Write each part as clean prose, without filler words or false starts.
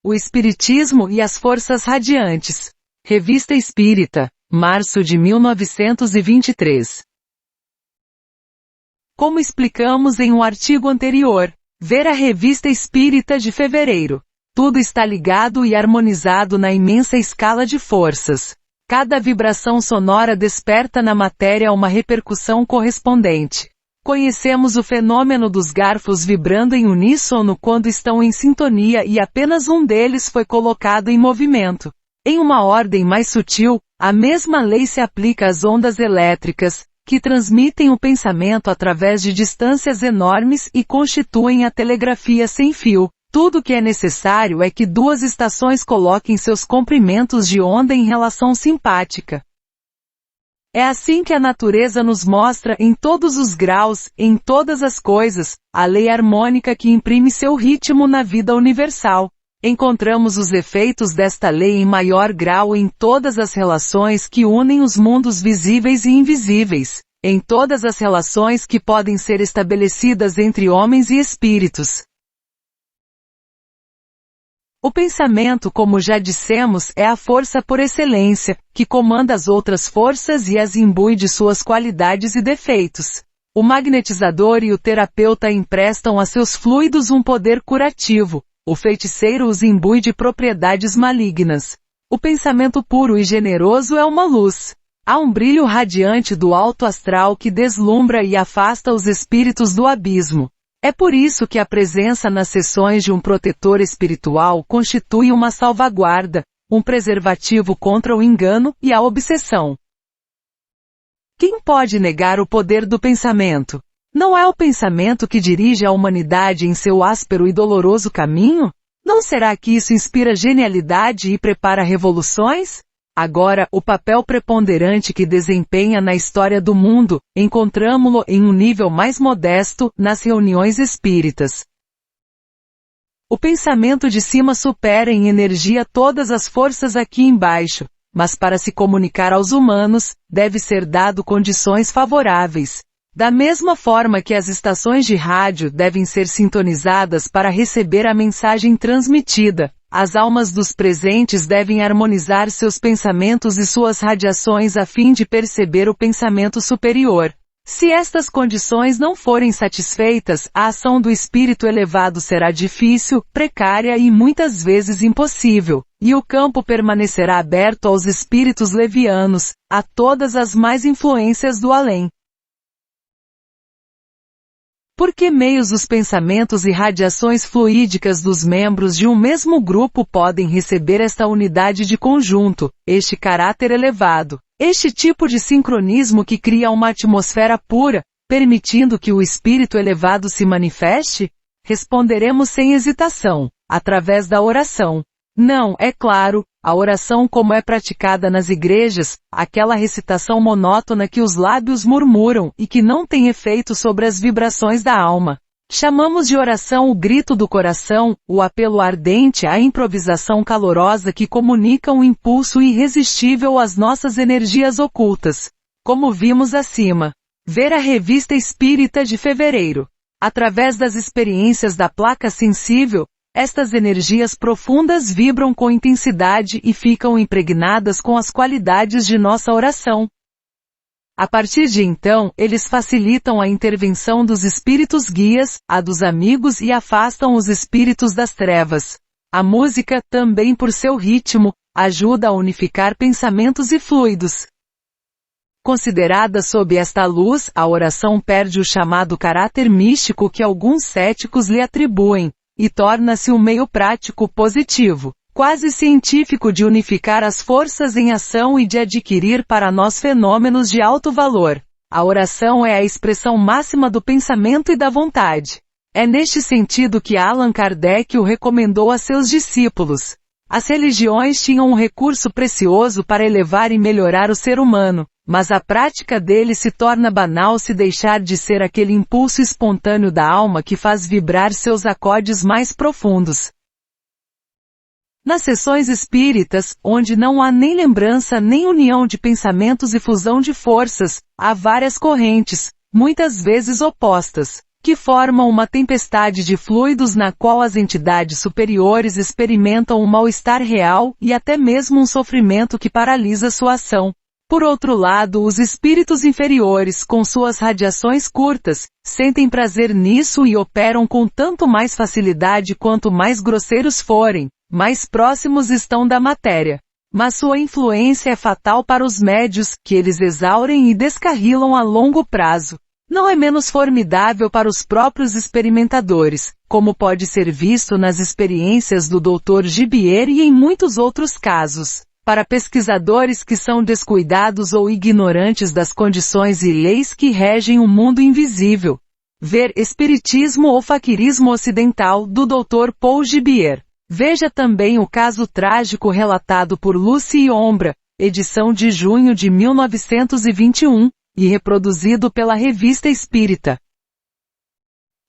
o Espiritismo e as Forças Radiantes. Revista Espírita, março de 1923. Como explicamos em um artigo anterior, ver a Revista Espírita de fevereiro. Tudo está ligado e harmonizado na imensa escala de forças. Cada vibração sonora desperta na matéria uma repercussão correspondente. Conhecemos o fenômeno dos garfos vibrando em uníssono quando estão em sintonia e apenas um deles foi colocado em movimento. Em uma ordem mais sutil, a mesma lei se aplica às ondas elétricas, que transmitem o pensamento através de distâncias enormes e constituem a telegrafia sem fio. Tudo que é necessário é que duas estações coloquem seus comprimentos de onda em relação simpática. É assim que a natureza nos mostra em todos os graus, em todas as coisas, a lei harmônica que imprime seu ritmo na vida universal. Encontramos os efeitos desta lei em maior grau em todas as relações que unem os mundos visíveis e invisíveis, em todas as relações que podem ser estabelecidas entre homens e espíritos. O pensamento, como já dissemos, é a força por excelência, que comanda as outras forças e as imbui de suas qualidades e defeitos. O magnetizador e o terapeuta emprestam a seus fluidos um poder curativo, o feiticeiro os imbui de propriedades malignas. O pensamento puro e generoso é uma luz. Há um brilho radiante do alto astral que deslumbra e afasta os espíritos do abismo. É por isso que a presença nas sessões de um protetor espiritual constitui uma salvaguarda, um preservativo contra o engano e a obsessão. Quem pode negar o poder do pensamento? Não é o pensamento que dirige a humanidade em seu áspero e doloroso caminho? Não será que isso inspira genialidade e prepara revoluções? Agora, o papel preponderante que desempenha na história do mundo, encontramo-lo em um nível mais modesto, nas reuniões espíritas. O pensamento de cima supera em energia todas as forças aqui embaixo, mas para se comunicar aos humanos, deve ser dado condições favoráveis. Da mesma forma que as estações de rádio devem ser sintonizadas para receber a mensagem transmitida, as almas dos presentes devem harmonizar seus pensamentos e suas radiações a fim de perceber o pensamento superior. Se estas condições não forem satisfeitas, a ação do espírito elevado será difícil, precária e muitas vezes impossível, e o campo permanecerá aberto aos espíritos levianos, a todas as más influências do além. Por que meios os pensamentos e radiações fluídicas dos membros de um mesmo grupo podem receber esta unidade de conjunto, este caráter elevado, este tipo de sincronismo que cria uma atmosfera pura, permitindo que o espírito elevado se manifeste? Responderemos sem hesitação, através da oração. Não, é claro, a oração como é praticada nas igrejas, aquela recitação monótona que os lábios murmuram e que não tem efeito sobre as vibrações da alma. Chamamos de oração o grito do coração, o apelo ardente, a improvisação calorosa que comunica um impulso irresistível às nossas energias ocultas. Como vimos acima. Ver a Revista Espírita de fevereiro. Através das experiências da placa sensível, estas energias profundas vibram com intensidade e ficam impregnadas com as qualidades de nossa oração. A partir de então, eles facilitam a intervenção dos espíritos guias, a dos amigos e afastam os espíritos das trevas. A música, também por seu ritmo, ajuda a unificar pensamentos e fluidos. Considerada sob esta luz, a oração perde o chamado caráter místico que alguns céticos lhe atribuem, e torna-se um meio prático positivo, quase científico de unificar as forças em ação e de adquirir para nós fenômenos de alto valor. A oração é a expressão máxima do pensamento e da vontade. É neste sentido que Allan Kardec o recomendou a seus discípulos. As religiões tinham um recurso precioso para elevar e melhorar o ser humano, mas a prática dele se torna banal se deixar de ser aquele impulso espontâneo da alma que faz vibrar seus acordes mais profundos. Nas sessões espíritas, onde não há nem lembrança nem união de pensamentos e fusão de forças, há várias correntes, muitas vezes opostas, que formam uma tempestade de fluidos na qual as entidades superiores experimentam um mal-estar real e até mesmo um sofrimento que paralisa sua ação. Por outro lado, os espíritos inferiores, com suas radiações curtas, sentem prazer nisso e operam com tanto mais facilidade quanto mais grosseiros forem, mais próximos estão da matéria. Mas sua influência é fatal para os médios, que eles exaurem e descarrilam a longo prazo. Não é menos formidável para os próprios experimentadores, como pode ser visto nas experiências do Dr. Gibier e em muitos outros casos. Para pesquisadores que são descuidados ou ignorantes das condições e leis que regem o mundo invisível. Ver Espiritismo ou Faquirismo Ocidental, do Dr. Paul Gibier. Veja também o caso trágico relatado por Lucy Ombra, edição de junho de 1921, e reproduzido pela Revista Espírita.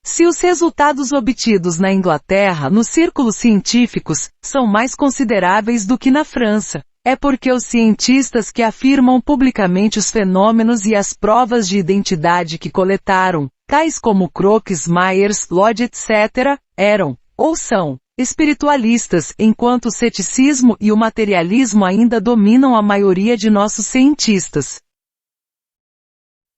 Se os resultados obtidos na Inglaterra nos círculos científicos são mais consideráveis do que na França, é porque os cientistas que afirmam publicamente os fenômenos e as provas de identidade que coletaram, tais como Crookes, Myers, Lodge, etc., eram, ou são, espiritualistas, enquanto o ceticismo e o materialismo ainda dominam a maioria de nossos cientistas.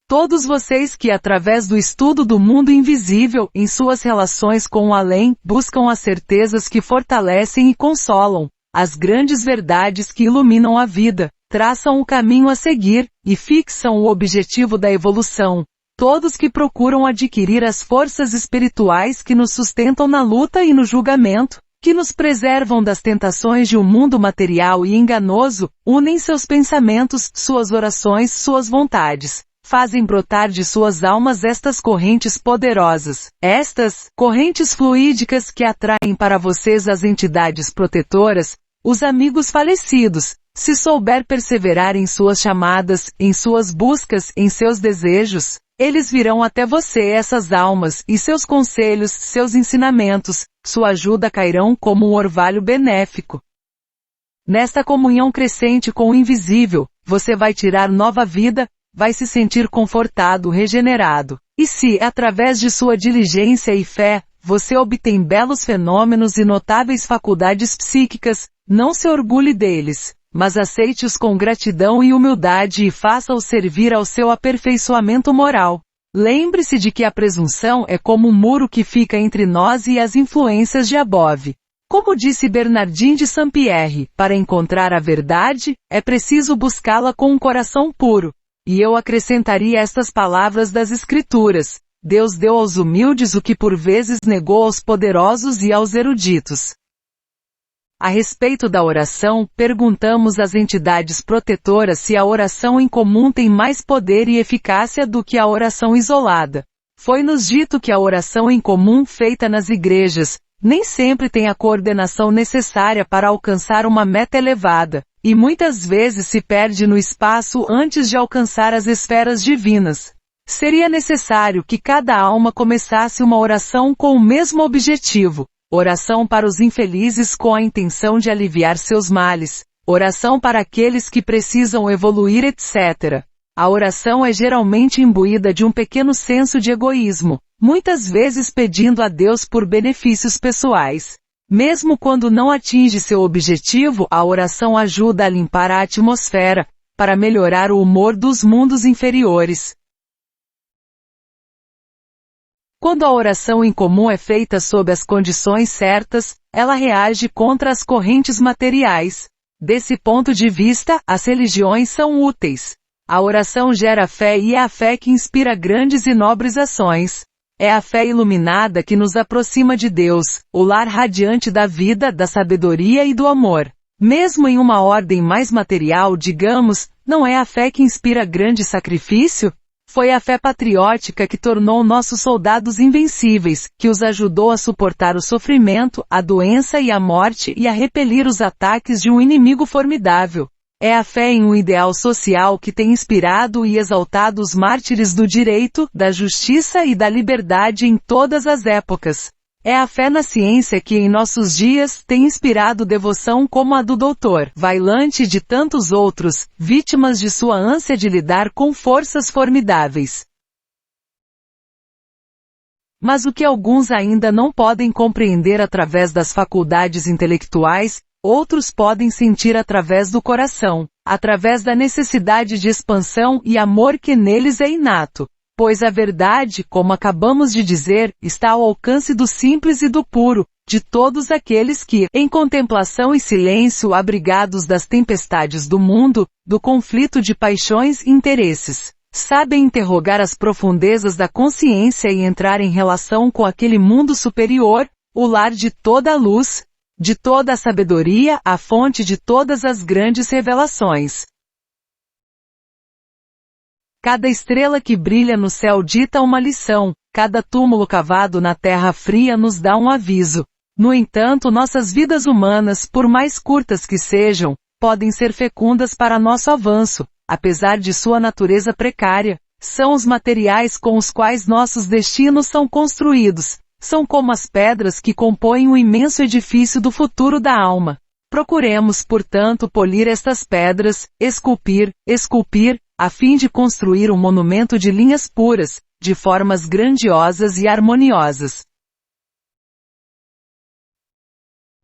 Todos vocês que através do estudo do mundo invisível, em suas relações com o além, buscam as certezas que fortalecem e consolam, as grandes verdades que iluminam a vida, traçam o caminho a seguir, e fixam o objetivo da evolução. Todos que procuram adquirir as forças espirituais que nos sustentam na luta e no julgamento, que nos preservam das tentações de um mundo material e enganoso, unem seus pensamentos, suas orações, suas vontades. Fazem brotar de suas almas estas correntes poderosas. Estas correntes fluídicas que atraem para vocês as entidades protetoras, os amigos falecidos, se souber perseverar em suas chamadas, em suas buscas, em seus desejos, eles virão até você essas almas, e seus conselhos, seus ensinamentos, sua ajuda cairão como um orvalho benéfico. Nesta comunhão crescente com o invisível, você vai tirar nova vida, vai se sentir confortado, regenerado. E se, através de sua diligência e fé, você obtém belos fenômenos e notáveis faculdades psíquicas, não se orgulhe deles, mas aceite-os com gratidão e humildade e faça-os servir ao seu aperfeiçoamento moral. Lembre-se de que a presunção é como um muro que fica entre nós e as influências de above. Como disse Bernardin de Saint-Pierre, para encontrar a verdade, é preciso buscá-la com um coração puro. E eu acrescentaria estas palavras das Escrituras: Deus deu aos humildes o que por vezes negou aos poderosos e aos eruditos. A respeito da oração, perguntamos às entidades protetoras se a oração em comum tem mais poder e eficácia do que a oração isolada. Foi-nos dito que a oração em comum feita nas igrejas, nem sempre tem a coordenação necessária para alcançar uma meta elevada, e muitas vezes se perde no espaço antes de alcançar as esferas divinas. Seria necessário que cada alma começasse uma oração com o mesmo objetivo, oração para os infelizes com a intenção de aliviar seus males, oração para aqueles que precisam evoluir, etc. A oração é geralmente imbuída de um pequeno senso de egoísmo, muitas vezes pedindo a Deus por benefícios pessoais. Mesmo quando não atinge seu objetivo, a oração ajuda a limpar a atmosfera, para melhorar o humor dos mundos inferiores. Quando a oração em comum é feita sob as condições certas, ela reage contra as correntes materiais. Desse ponto de vista, as religiões são úteis. A oração gera fé e é a fé que inspira grandes e nobres ações. É a fé iluminada que nos aproxima de Deus, o lar radiante da vida, da sabedoria e do amor. Mesmo em uma ordem mais material, digamos, não é a fé que inspira grande sacrifício? Foi a fé patriótica que tornou nossos soldados invencíveis, que os ajudou a suportar o sofrimento, a doença e a morte e a repelir os ataques de um inimigo formidável. É a fé em um ideal social que tem inspirado e exaltado os mártires do direito, da justiça e da liberdade em todas as épocas. É a fé na ciência que em nossos dias tem inspirado devoção como a do Dr. Vaillant e de tantos outros, vítimas de sua ânsia de lidar com forças formidáveis. Mas o que alguns ainda não podem compreender através das faculdades intelectuais, outros podem sentir através do coração, através da necessidade de expansão e amor que neles é inato. Pois a verdade, como acabamos de dizer, está ao alcance do simples e do puro, de todos aqueles que, em contemplação e silêncio abrigados das tempestades do mundo, do conflito de paixões e interesses, sabem interrogar as profundezas da consciência e entrar em relação com aquele mundo superior, o lar de toda a luz, de toda a sabedoria, a fonte de todas as grandes revelações. Cada estrela que brilha no céu dita uma lição, cada túmulo cavado na terra fria nos dá um aviso. No entanto, nossas vidas humanas, por mais curtas que sejam, podem ser fecundas para nosso avanço, apesar de sua natureza precária. São os materiais com os quais nossos destinos são construídos. São como as pedras que compõem o imenso edifício do futuro da alma. Procuremos, portanto, polir estas pedras, esculpir, a fim de construir um monumento de linhas puras, de formas grandiosas e harmoniosas.